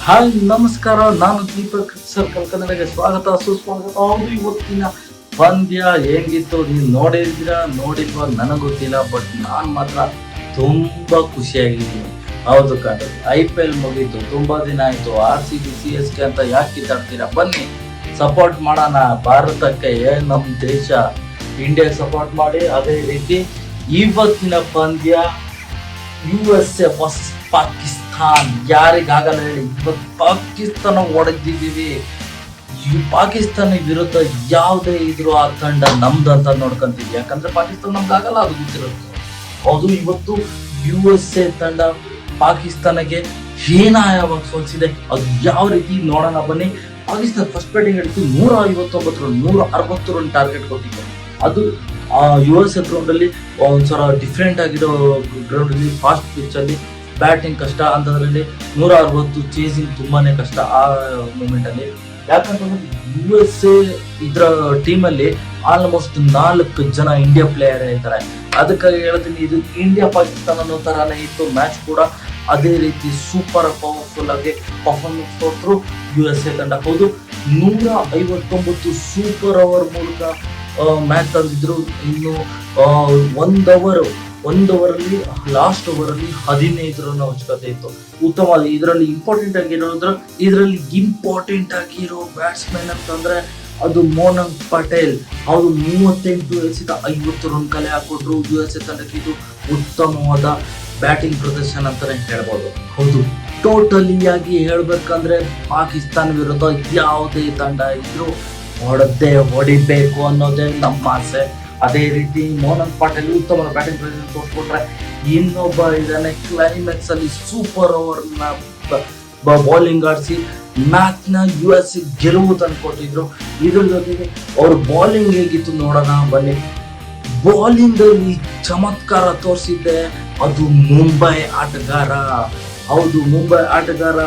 Hi ನಮಸ್ಕಾರ, ನಾನು Deepak circle ಕನ್ನಡಕ್ಕೆ ಸ್ವಾಗತ ಸುಸ್ವಾಗತ. ಹೌದು, ಇವತ್ತಿನ ಪಂದ್ಯ ಹೆಂಗಿತ್ತು ನೀವು ನೋಡಿಲ್ವಾ ನನಗೆ ಗೊತ್ತಿಲ್ಲ, ಬಟ್ ನಾನು ಮಾತ್ರ ತುಂಬಾ ಖುಷಿಯಾಗಿದ್ದೀನಿ. ಹೌದು ಕಣ್ರಿ, IPL ಮುಗೀತು, ತುಂಬಾ ದಿನ ಆಯ್ತು. RCB CSK ಅಂತ ಯಾಕೆ ಕಿತ್ತಾಡ್ತೀರಾ? ಬನ್ನಿ ಸಪೋರ್ಟ್ ಮಾಡೋಣ ಭಾರತಕ್ಕೆ, ನಮ್ಮ ದೇಶ ಇಂಡಿಯಾ ಸಪೋರ್ಟ್ ಮಾಡಿ. ಅದೇ ರೀತಿ ಇವತ್ತಿನ ಪಂದ್ಯ USA ವರ್ಸಸ್ ಪಾಕಿಸ್ತಾನ್. ಯಾರಿಗಾಗಲ್ಲ ಹೇಳಿ, ಇವತ್ತು ಪಾಕಿಸ್ತಾನ ಹೊಡೆದಿದ್ದೀವಿ. ಈ ಪಾಕಿಸ್ತಾನ ವಿರುದ್ಧ ಯಾವುದೇ ಇದ್ರು ಆ ತಂಡ ನಮ್ದು ಅಂತ ನೋಡ್ಕೊಂತೀವಿ, ಯಾಕಂದ್ರೆ ಪಾಕಿಸ್ತಾನ ನಮ್ಗಾಗಲ್ಲ, ಅದು ಗೊತ್ತಿರುತ್ತೆ. ಹೌದು, ಇವತ್ತು USA ತಂಡ ಪಾಕಿಸ್ತಾನಕ್ಕೆ ಹೀನಾಯವಾಗಿ ಸೋಲಿಸಿದೆ. ಅದು ಯಾವ ರೀತಿ ನೋಡೋಣ ಬನ್ನಿ. ಪಾಕಿಸ್ತಾನ ಫಸ್ಟ್ ಬ್ಯಾಟಿಂಗ್ ಹಿಡಿದು 159 ರನ್, 160 ರನ್ ಟಾರ್ಗೆಟ್ ಕೊಟ್ಟಿದೆ. ಅದು US ಗ್ರೌಂಡ್ ಅಲ್ಲಿ ಒಂದ್ಸಲ ಡಿಫ್ರೆಂಟ್ ಆಗಿರೋ ಗ್ರೌಂಡ್ ಅಲ್ಲಿ, ಫಾಸ್ಟ್ ಪಿಚ್ ಅಲ್ಲಿ ಬ್ಯಾಟಿಂಗ್ ಕಷ್ಟ ಅಂತದ್ರಲ್ಲಿ 160 ಚೇಸಿಂಗ್ ತುಂಬಾನೇ ಕಷ್ಟ ಆ ಮೂಮೆಂಟ್ ಅಲ್ಲಿ. ಯಾಕಂತಂದ್ರೆ USA ಇದ್ರ ಟೀಮ್ ಅಲ್ಲಿ ಆಲ್ಮೋಸ್ಟ್ 4 ಜನ ಇಂಡಿಯಾ ಪ್ಲೇಯರ್ ಇರ್ತಾರೆ. ಅದಕ್ಕಾಗಿ ಹೇಳ್ತೀನಿ, ಇದು ಇಂಡಿಯಾ ಪಾಕಿಸ್ತಾನ ಅನ್ನೋ ತರಾನೇ ಇತ್ತು ಮ್ಯಾಚ್ ಕೂಡ. ಅದೇ ರೀತಿ ಸೂಪರ್ ಪವರ್ಫುಲ್ ಆಗಿ ಪರ್ಫಾರ್ಮೆನ್ಸ್ ಕೊಟ್ಟರು USA ತಂಡ. ಹೌದು, 159 ಸೂಪರ್ ಓವರ್ ಮೂಲಕ ಮ್ಯಾಚ್ ತಂದಿದ್ರು. ಇನ್ನು ಒಂದು ಓವರ್ ಅಲ್ಲಿ, ಲಾಸ್ಟ್ ಓವರ್ ಅಲ್ಲಿ 15 ರನ್ ಅವಶ್ಯಕತೆ ಇತ್ತು. ಉತ್ತಮ. ಇದರಲ್ಲಿ ಇಂಪಾರ್ಟೆಂಟ್ ಆಗಿರೋ ಬ್ಯಾಟ್ಸ್ಮನ್ ಅಂತಂದ್ರೆ ಅದು ಮೋನಂಗ್ ಪಟೇಲ್. ಅವರು 38 ಎಸೆತ 50 ರನ್ ಕಲೆ ಹಾಕೊಟ್ರು. USA ತಂಡಕ್ಕೆ ಇದು ಉತ್ತಮವಾದ ಬ್ಯಾಟಿಂಗ್ ಪ್ರದರ್ಶನ ಅಂತಾನೆ ಹೇಳ್ಬೋದು. ಹೌದು, ಟೋಟಲಿ ಆಗಿ ಹೇಳ್ಬೇಕಂದ್ರೆ ಪಾಕಿಸ್ತಾನ ವಿರುದ್ಧ ಯಾವುದೇ ತಂಡ ಇದ್ರು ಹೊಡಿಬೇಕು ಅನ್ನೋದೇ ನಮ್ಮ ಆಸೆ. ಅದೇ ರೀತಿ ಮೋನಂಗ್ ಪಟೇಲ್ ಉತ್ತಮ ಬ್ಯಾಟಿಂಗ್ ಪ್ರದರ್ಶನ ತೋರಿಸ್ಕೊಟ್ರೆ, ಇನ್ನೊಬ್ಬ ಇದಾನೆ ಕ್ಲೈಮ್ಯಾಕ್ಸ್ ಅಲ್ಲಿ ಸೂಪರ್ ಓವರ್ ನ ಬೌಲಿಂಗ್ ಆಡಿಸಿ ಮ್ಯಾಚ್ ನ US ಗೆಲುವು ತಂದ್ಕೊಟ್ಟಿದ್ರು. ಇದ್ರ ಜೊತೆಗೆ ಅವ್ರ ಬೌಲಿಂಗ್ ಹೇಗಿತ್ತು ನೋಡೋಣ ಬನ್ನಿ. ಬೌಲಿಂಗ್ ಅಲ್ಲಿ ಚಮತ್ಕಾರ ತೋರಿಸಿದ್ದೆ ಅದು ಮುಂಬೈ ಆಟಗಾರ. ಹೌದು, ಮುಂಬೈ ಆಟಗಾರ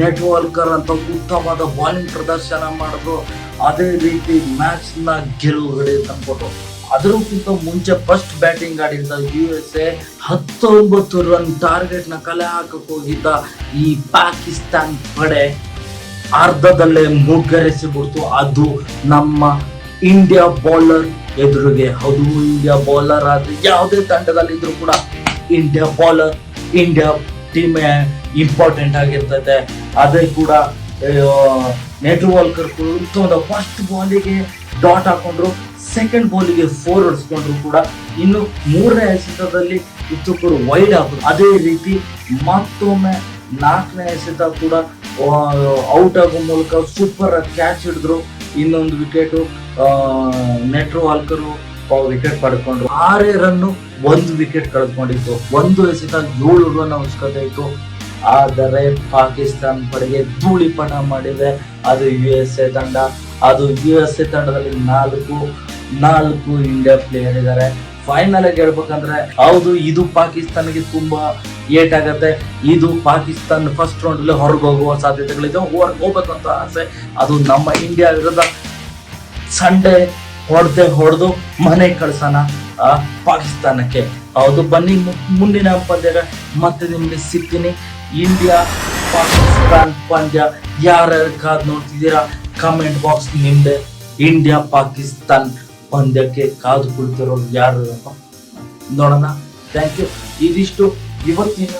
ನೆಟ್ವಾಲ್ಕರ್ ಅಂತ ಉತ್ತಮವಾದ ಬೌಲಿಂಗ್ ಪ್ರದರ್ಶನ ಮಾಡಿದ್ರು. ಅದೇ ರೀತಿ ಮ್ಯಾಚ್ ನ ಗೆಲುವುಗಡೆ ತಂದ್ಕೊಟ್ರು. ಅದಕ್ಕಿಂತ ಮುಂಚೆ ಫಸ್ಟ್ ಬ್ಯಾಟಿಂಗ್ ಆಡಿದ್ದ USA 19 ರನ್ ಟಾರ್ಗೆಟ್ ನ ಕಲೆ ಹಾಕಕ್ ಹೋಗಿದ್ದ ಈ ಪಾಕಿಸ್ತಾನ್ ಪಡೆ ಅರ್ಧದಲ್ಲೇ ಮುಗ್ಗರಿಸಿಬಿಡ್ತು. ಅದು ನಮ್ಮ ಇಂಡಿಯಾ ಬೌಲರ್ ಎದುರಿಗೆ. ಹೌದು, ಇಂಡಿಯಾ ಬೌಲರ್ ಆದ್ರೆ ಯಾವುದೇ ತಂಡದಲ್ಲಿ ಇದ್ರು ಕೂಡ ಇಂಡಿಯಾ ಟೀಮ್ ಇಂಪಾರ್ಟೆಂಟ್ ಆಗಿರ್ತದೆ. ಅದೇ ಕೂಡ ನೆಟ್ವಾಲ್ಕರ್ ಉತ್ತಮದ ಫಸ್ಟ್ ಬಾಲಿಗೆ ಡಾಟ್ ಹಾಕೊಂಡ್ರು, ಸೆಕೆಂಡ್ ಬಾಲಿಗೆ 4 ಹೊಡಿಸ್ಕೊಂಡ್ರು ಕೂಡ. ಇನ್ನು 3ನೇ ಎಸೆತದಲ್ಲಿ ಇತ್ತೂರು ವೈಡ್ ಹಾಕಿದ್ರು. ಅದೇ ರೀತಿ ಮತ್ತೊಮ್ಮೆ 4ನೇ ಎಸೆತ ಕೂಡ ಔಟ್ ಆಗೋ ಮೂಲಕ ಸೂಪರ್ ಕ್ಯಾಚ್ ಹಿಡಿದ್ರು. ಇನ್ನೊಂದು ವಿಕೆಟ್ ನೆಟ್ವಾಲ್ಕರ್ ವಿಕೆಟ್ ಪಡ್ಕೊಂಡ್ರು. 6 ರನ್ನು 1 ವಿಕೆಟ್ ಕಳೆದುಕೊಂಡಿತ್ತು. ಒಂದು ಎಸೆತ 7 ರನ್ ಅವಶ್ಯಕತೆ ಇತ್ತು. ಆದರೆ ಪಾಕಿಸ್ತಾನ ಪಡೆಗೆ ಧೂಳಿಪಟ ಮಾಡಿದೆ ಅದು USA ತಂಡ. ಅದು USA ತಂಡದಲ್ಲಿ 4 ಇಂಡಿಯಾ ಪ್ಲೇಯರ್ ಇದ್ದಾರೆ. ಫೈನಲ್ ಆಗಿ ಹೇಳ್ಬೇಕಂದ್ರೆ, ಹೌದು, ಇದು ಪಾಕಿಸ್ತಾನಿಗೆ ತುಂಬಾ ಏಟ್ ಆಗತ್ತೆ. ಇದು ಪಾಕಿಸ್ತಾನ ಫಸ್ಟ್ ರೌಂಡ್ ಅಲ್ಲಿ ಹೊರಗೆ ಹೋಗುವ ಸಾಧ್ಯತೆಗಳಿದೆ. ಹೋಗ್ಬೇಕು ಅಂತ ಆಸೆ. ಅದು ನಮ್ಮ ಇಂಡಿಯಾ ವಿರುದ್ಧ ಸಂಡೇ ಹೊಡೆದು ಮನೆ ಕಳ್ಸೋಣ ಪಾಕಿಸ್ತಾನಕ್ಕೆ. ಹೌದು, ಬನ್ನಿ ಮುಂದಿನ ಪಂದ್ಯ ಮತ್ತೆ ನಿಮ್ಗೆ ಸಿಗ್ತೀನಿ. ಇಂಡಿಯಾ ಪಾಕಿಸ್ತಾನ್ ಪಂದ್ಯ ಯಾರ್ಯಾರು ಕಾದ್ ನೋಡ್ತಿದ್ದೀರಾ? ಕಮೆಂಟ್ ಬಾಕ್ಸ್ ನಿಮ್ದೆ. ಇಂಡಿಯಾ ಪಾಕಿಸ್ತಾನ್ ಪಂದ್ಯಕ್ಕೆ ಕಾದು ಕುಳಿತಿರೋರು ಯಾರು ನೋಡೋಣ. Thank you. ಇದಿಷ್ಟು ಇವತ್ತಿನ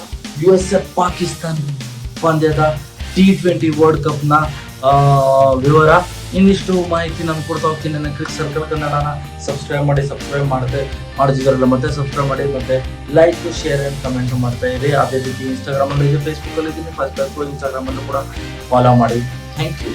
USA ಪಾಕಿಸ್ತಾನ್ ಪಂದ್ಯದ T20 ವರ್ಲ್ಡ್ ಕಪ್ ನ ವಿವರ. ಇನ್ನಿಷ್ಟು ಮಾಹಿತಿ ನಾನು ಕೊಡ್ತಾ ಹೋಗ್ತೀನಿ. ನನ್ನ ಕ್ರಿಕೆಟ್ ಸರ್ಕಲ್ ಕನ್ನಡನ ಸಬ್ಸ್ಕ್ರೈಬ್ ಮಾಡಿದಿರಲ್ಲ ಮತ್ತೆ ಸಬ್ಸ್ಕ್ರೈಬ್ ಮಾಡಿ, ಮತ್ತೆ ಲೈಕ್, ಶೇರ್ ಅಂಡ್ ಕಮೆಂಟ್ ಮಾಡ್ತಾ ಇರಿ. ಅದೇ ರೀತಿ ಇನ್ಸ್ಟಾಗ್ರಾಮ್ ಅಲ್ಲಿ ಇದೆ, ಫೇಸ್ಬುಕ್ ಅಲ್ಲಿ ಇದ್ದೀನಿ, ಇನ್ಸ್ಟಾಗ್ರಾಮ್ ಅಲ್ಲೂ ಕೂಡ ಫಾಲೋ ಮಾಡಿ. Thank you.